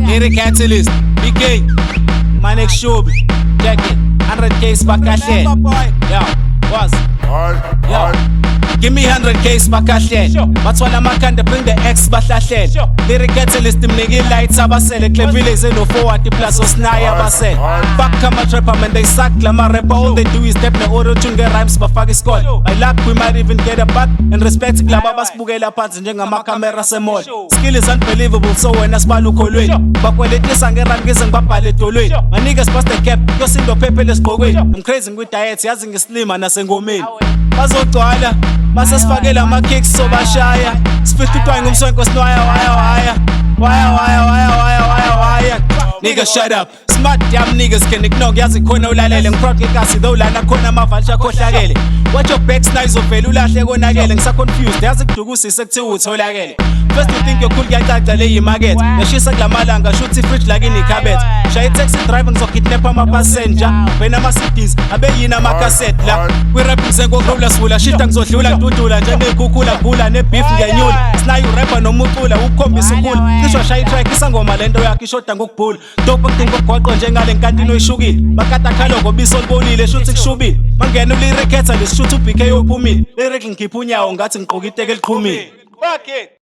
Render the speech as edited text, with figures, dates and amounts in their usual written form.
Lyric Catalyst, BK, Manek Shobi, Jacket, 100K Spakahle. Yo, was. Yo, give me 100K Spakahle. Bathwala amakhanda bring the X bahlahlele. Lyric Catalyst imnike lights abasele. Clevile no forward plus osnaya abasele. Fuck kama trapper man they suck lama rapper. All they do is step ne auto tune get rhymes bafaka iskole. I luck we might even get a back and respect glaba basibukela phansi njengama camera semall. Skill is unbelievable so wena sibala ukholweni. Bakweletisa ngerun ngeze ngibabhale edolweni. My niggas bust the cap yosindo phephe lesibhokweni. I'm crazy with diet yazi ngislima nasengomeni. Bazogcwala basasifakela ama kicks so bashaya. Spit utwaye ngumswenko sinwaya waya. Nigga shut up. Smart damn niggas can ignore yazi khona ulalele ngiproud ngekasi though lana khona amavalsha khohlakele. Watch your backs na izovela ulahle konakele ngisa confused yazi kudukuse kuthiwa utholakele. First you think you're cool kuyacaca le yimarket. Yashisa kulamalanga shuthi fridge like in ikhabet. Shaya taxi driver ngizokidnap ama passenger. Wena ama CDs abeyina ama cassette la. We represent ngokurola sula shit ngizodlula ntutula njenekukula bula ne beef ngenyula. Snayi rapper nomucula ukukhombisa ukula. Ngisho shaya track isangoma lento yakhe ishoda ngokubhula. Dope ngidinga ukugqoqa njengale nkantini oyishukile. Makata khalo ngobiso libonile shuthi kushubile. Mangena uLyric Catalyst shuthi uBK ophumile. Lyric ngikhipha unyawo ngathi ngiqoka iteke liqhumile. Fuck it.